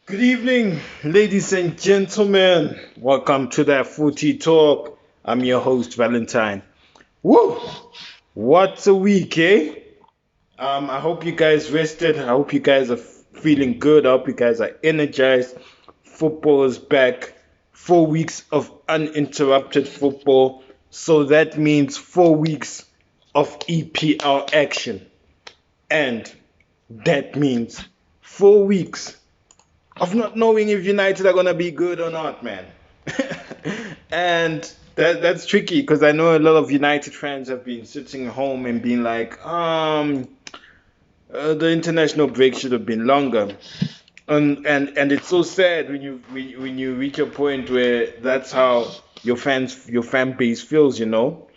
Good evening, ladies and gentlemen. Welcome to that Footy Talk. I'm your host, Valentine. Woo! What a week, eh? I hope you guys rested. I hope you guys are feeling good. I hope you guys are energized. Football is back. 4 weeks of uninterrupted football. So that means 4 weeks of EPL action. And that means 4 weeks of not knowing if United are gonna be good or not, man. And that's tricky because I know a lot of United fans have been sitting home and being like, the international break should have been longer. And it's so sad when you reach a point where that's how your fan base feels, you know.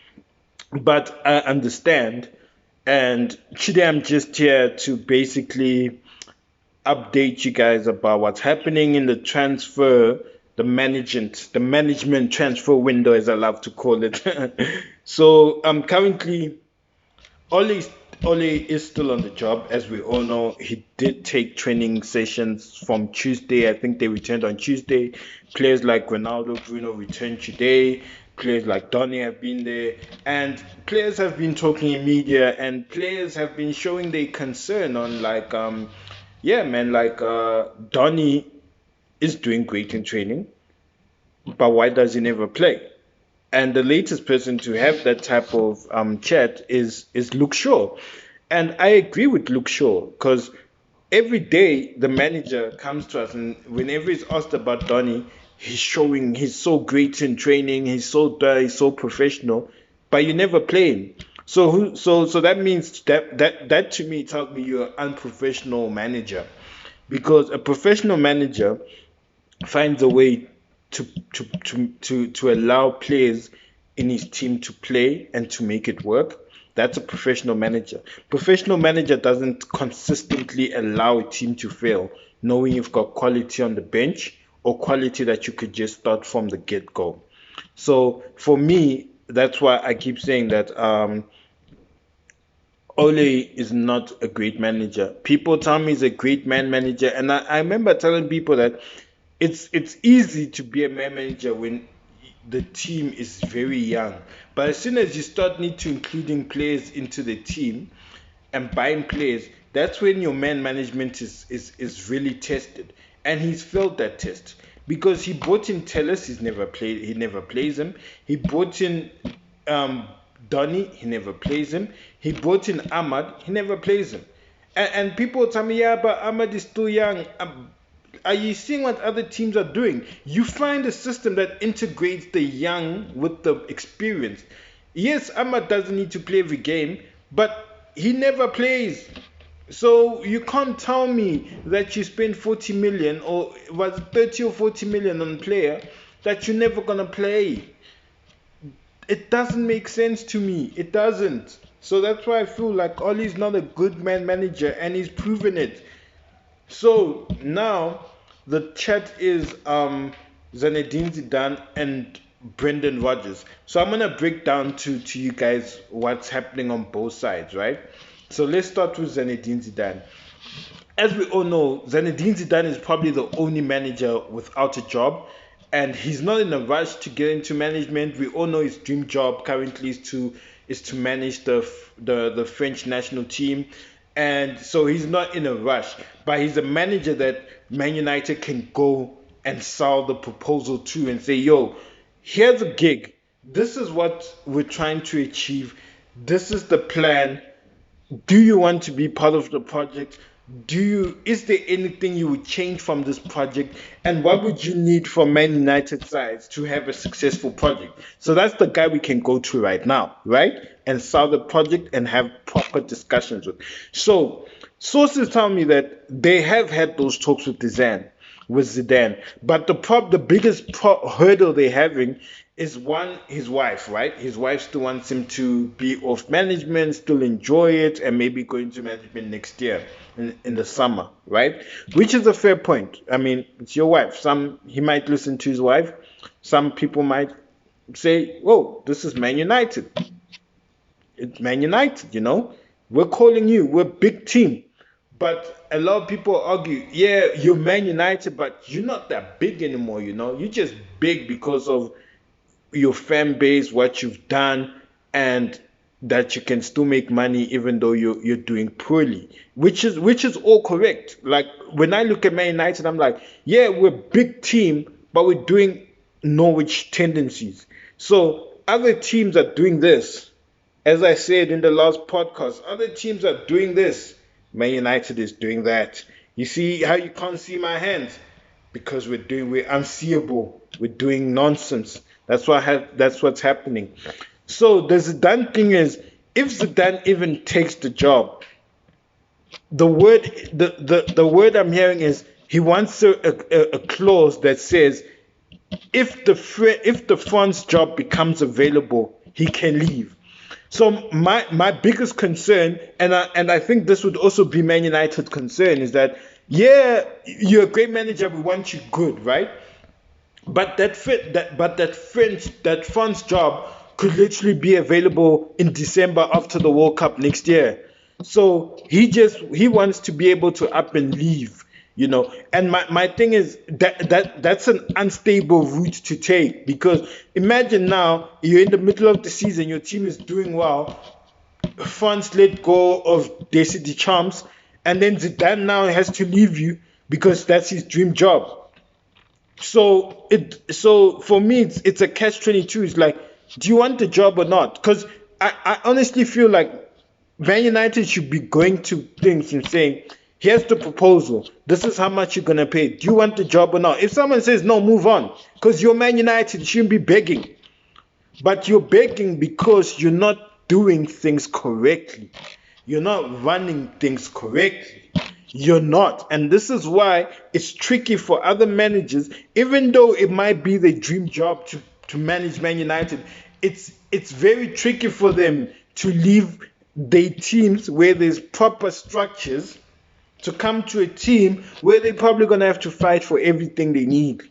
But I understand, and today I'm just here to basically update you guys about what's happening in the management transfer window, as I love to call it. So currently Ole Ole is still on the job, as we all know. He did take training sessions from Tuesday. I think they returned on Tuesday. Players like Ronaldo, Bruno returned today. Players like Donny have been there, and players have been talking in media, and players have been showing their concern on yeah, man, Donny is doing great in training, but why does he never play? And the latest person to have that type of chat is Luke Shaw, and I agree with Luke Shaw because every day the manager comes to us and whenever he's asked about Donny, he's showing he's so great in training, he's so professional, but you never play him. So that means that to me tells me you're an unprofessional manager because a professional manager finds a way to to allow players in his team to play and to make it work. That's a professional manager. Professional manager doesn't consistently allow a team to fail, knowing you've got quality on the bench or quality that you could just start from the get go. So for me, that's why I keep saying that Ole is not a great manager. People tell me he's a great man manager, and I remember telling people that it's easy to be a man manager when the team is very young. But as soon as you start need to including players into the team and buying players, that's when your man management is really tested. And he's failed that test. Because he bought in Tellus, he never plays him. He bought in um Donny, he never plays him. He brought in Ahmad, he never plays him. And people tell me, yeah, but Ahmad is too young. Are you seeing what other teams are doing? You find a system that integrates the young with the experience. Yes, Ahmad doesn't need to play every game, but he never plays. So you can't tell me that you spend 40 million or was it 30 or 40 million on a player that you're never gonna play. It doesn't make sense to me. It doesn't. So that's why I feel like Ollie's not a good man manager and he's proven it. So now the chat is Zinedine Zidane and Brendan Rodgers. So I'm gonna break down to you guys what's happening on both sides, right? So let's start with Zinedine Zidane. As we all know, Zinedine Zidane is probably the only manager without a job, and he's not in a rush to get into management. We all know his dream job currently is to manage the French national team, and so he's not in a rush. But he's a manager that Man United can go and sell the proposal to and say, "Yo, here's a gig. This is what we're trying to achieve. This is the plan. Do you want to be part of the project? Is there anything you would change from this project, and what would you need from Man United sides to have a successful project?" So that's the guy we can go to right now, right? And sell the project and have proper discussions with. So sources tell me that they have had those talks with Zidane. But the biggest hurdle they're having is one, his wife, right? His wife still wants him to be off management, still enjoy it, and maybe go into management next year in the summer, right? Which is a fair point. I mean, it's your wife. He might listen to his wife. Some people might say, "Whoa, this is Man United. It's Man United, you know. We're calling you. We're a big team. But a lot of people argue, yeah, you're Man United, but you're not that big anymore, you know? You're just big because of your fan base, what you've done, and that you can still make money even though you're doing poorly, which is all correct. Like when I look at Man United, I'm like, yeah, we're a big team, but we're doing Norwich tendencies. So other teams are doing this. As I said in the last podcast, other teams are doing this. Man United is doing that. You see how you can't see my hands? Because we're unseeable. We're doing nonsense. That's what's happening. So the Zidane thing is, if Zidane even takes the job, the word I'm hearing is he wants a clause that says if the front's job becomes available, he can leave. So my biggest concern, and I think this would also be Man United's concern, is that yeah, you're a great manager, we want you good, right? But that French job could literally be available in December after the World Cup next year. So he wants to be able to up and leave, you know. And my thing is that's an unstable route to take, because imagine now you're in the middle of the season, your team is doing well, France let go of Desi Champs, and then Zidane now has to leave you because that's his dream job. So for me it's a catch 22. It's like, do you want the job or not? Because I honestly feel like Man United should be going to things and saying, here's the proposal, this is how much you're gonna pay, do you want the job or not? If someone says no, move on, because you're Man United, you shouldn't be begging. But you're begging because you're not doing things correctly. You're not running things correctly. You're not. And this is why it's tricky for other managers, even though it might be their dream job to manage Man United. It's very tricky for them to leave their teams where there's proper structures to come to a team where they're probably going to have to fight for everything they need.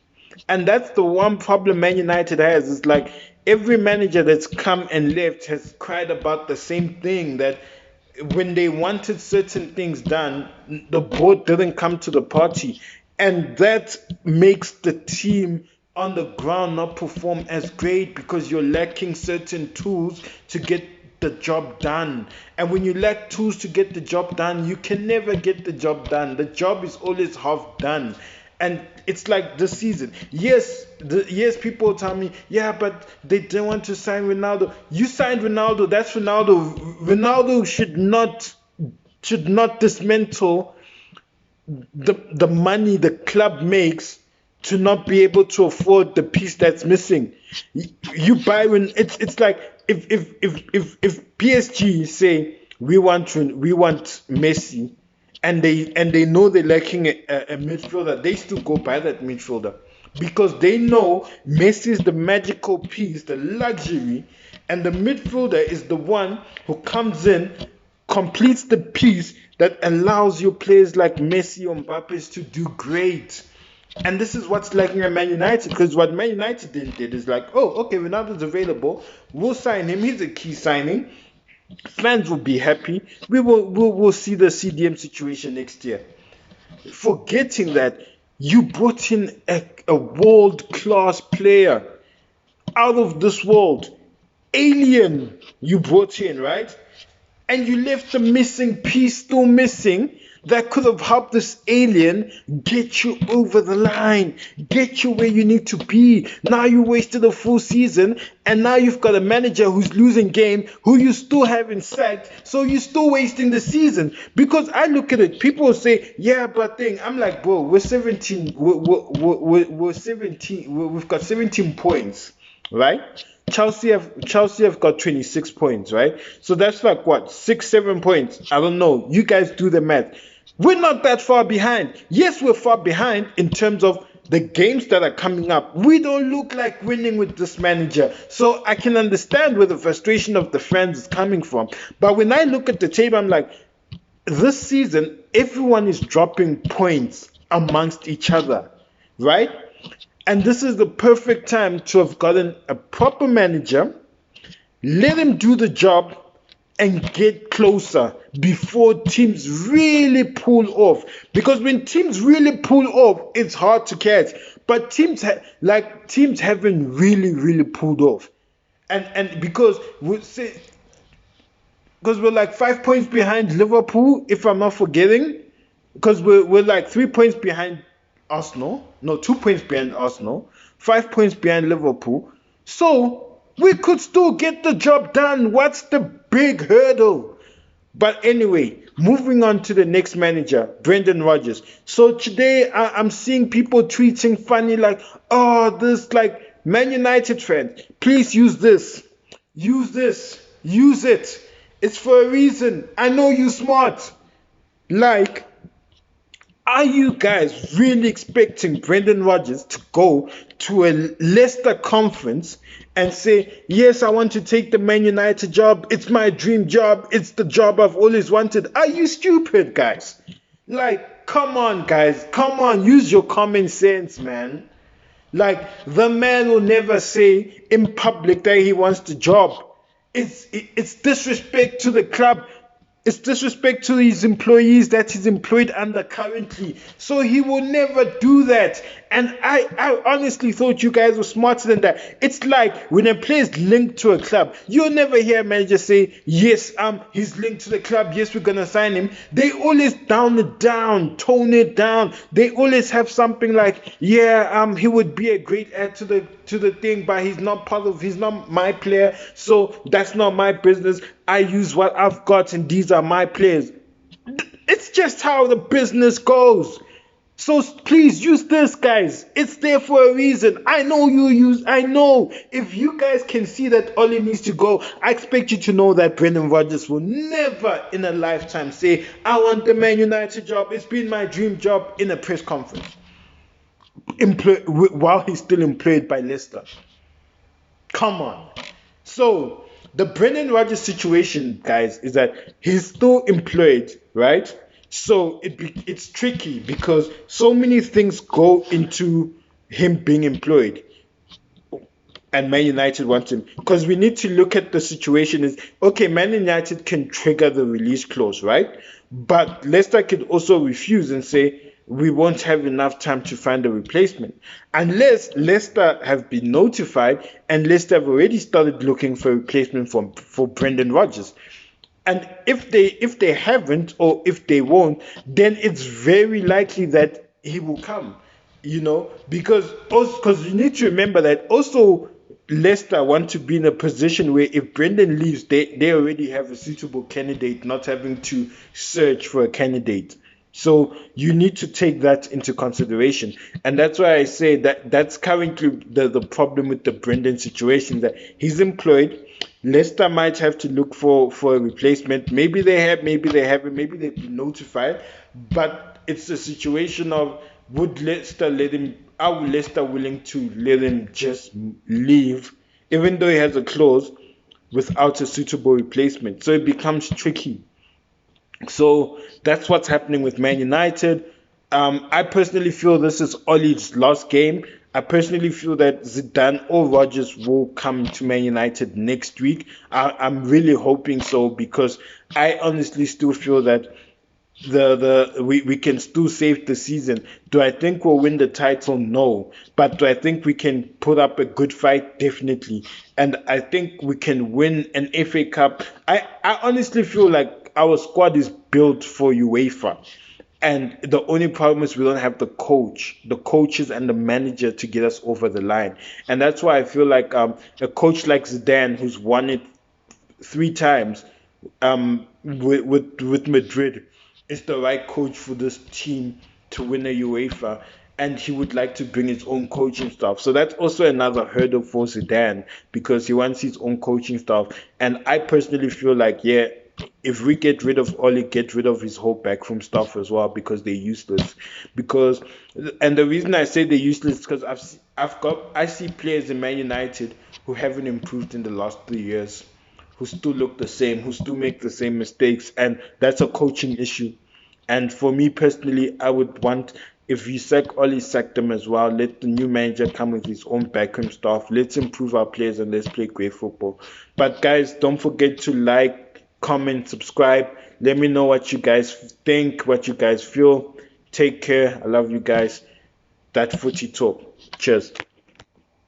And that's the one problem Man United has. It's like every manager that's come and left has cried about the same thing, that when they wanted certain things done, the board didn't come to the party. And that makes the team on the ground not perform as great, because you're lacking certain tools to get the job done. And when you lack tools to get the job done, you can never get the job done. The job is always half done. And it's like this season. Yes, people tell me, yeah, but they didn't want to sign Ronaldo. You signed Ronaldo. That's Ronaldo. Ronaldo should not dismantle the money the club makes to not be able to afford the piece that's missing. You buy when it's like if PSG say we want Messi, and they know they're lacking a midfielder, they still go buy that midfielder, because they know Messi is the magical piece, the luxury, and the midfielder is the one who comes in, completes the piece that allows your players like Messi or Mbappe to do great. And this is what's lacking at Man United, because what Man United did is like, oh, okay, Ronaldo's available, we'll sign him, he's a key signing, fans will be happy, we'll see the CDM situation next year. Forgetting that you brought in a world-class player, out of this world, alien you brought in, right? And you left the missing piece still missing, that could have helped this alien get you over the line, get you where you need to be. Now you wasted a full season, and now you've got a manager who's losing game, who you still haven't sacked, so you're still wasting the season. Because I look at it, people say, yeah, but thing, I'm like, bro, we're 17, we're 17, we've got 17 points, right? Chelsea have got 26 points, right? So that's like what, 6-7 points? I don't know. You guys do the math. We're not that far behind. Yes, we're far behind in terms of the games that are coming up. We don't look like winning with this manager. So I can understand where the frustration of the fans is coming from. But when I look at the table, I'm like, this season, everyone is dropping points amongst each other, right? And this is the perfect time to have gotten a proper manager, let him do the job, and get closer before teams really pull off. Because when teams really pull off, it's hard to catch. But teams haven't really pulled off, and because we're like 5 points behind Liverpool, if I'm not forgetting, because we're like 3 points behind Arsenal, no, 2 points behind Arsenal, 5 points behind Liverpool. So we could still get the job done. What's the big hurdle? But anyway, moving on to the next manager, Brendan Rodgers. So today I'm seeing people tweeting funny like, oh, this like Man United fans, please use it. It's for a reason. I know you smart. Like, are you guys really expecting Brendan Rodgers to go to a Leicester conference and say, yes, I want to take the Man United job. It's my dream job. It's the job I've always wanted. Are you stupid, guys? Like, come on, guys. Come on. Use your common sense, man. Like, the man will never say in public that he wants the job. It's disrespect to the club. It's disrespect to his employees that he's employed under currently. So he will never do that. And I honestly thought you guys were smarter than that. It's like when a player is linked to a club, you'll never hear a manager say, yes, he's linked to the club, yes, we're gonna sign him. They always tone it down. They always have something like, yeah, he would be a great add to the thing, but he's not my player, so that's not my business. I use what I've got, and these are my players. It's just how the business goes. So please use this, guys. It's there for a reason. I know if you guys can see that Oli needs to go, I expect you to know that Brendan Rodgers will never in a lifetime say, I want the Man United job. It's been my dream job in a press conference. While he's still employed by Leicester. Come on. So the Brendan Rodgers situation, guys, is that he's still employed, right? So it's tricky because so many things go into him being employed, and Man United wants him. Because we need to look at the situation is, okay, Man United can trigger the release clause, right? But Leicester could also refuse and say, we won't have enough time to find a replacement. Unless Leicester have been notified and Leicester have already started looking for a replacement for Brendan Rodgers. And if they haven't, or if they won't, then it's very likely that he will come. Because you need to remember that also Leicester want to be in a position where if Brendan leaves, they already have a suitable candidate, not having to search for a candidate. So you need to take that into consideration. And that's why I say that that's currently the problem with the Brendan situation, that he's employed. Leicester might have to look for a replacement. Maybe they have, maybe they haven't, maybe they've been notified. But it's a situation of, would Leicester let him, are Leicester willing to let him just leave, even though he has a clause, without a suitable replacement? So it becomes tricky. So that's what's happening with Man United. I personally feel this is Oli's last game. I personally feel that Zidane or Rodgers will come to Man United next week. I'm really hoping so, because I honestly still feel that we can still save the season. Do I think we'll win the title? No. But do I think we can put up a good fight? Definitely. And I think we can win an FA Cup. I honestly feel like our squad is built for UEFA. And the only problem is we don't have the coaches and the manager to get us over the line. And that's why I feel like a coach like Zidane, who's won it 3 times with Madrid, is the right coach for this team to win a UEFA. And he would like to bring his own coaching staff. So that's also another hurdle for Zidane, because he wants his own coaching staff. And I personally feel like, yeah, if we get rid of Oli, get rid of his whole backroom staff as well, because they're useless. And the reason I say they're useless is because I see players in Man United who haven't improved in the last 3 years, who still look the same, who still make the same mistakes, and that's a coaching issue. And for me personally, I would want, if you sack Oli, sack them as well. Let the new manager come with his own backroom staff. Let's improve our players and let's play great football. But guys, don't forget to like, comment, subscribe. Let me know what you guys think, what you guys feel. Take care. I love you guys. That footy talk. Cheers.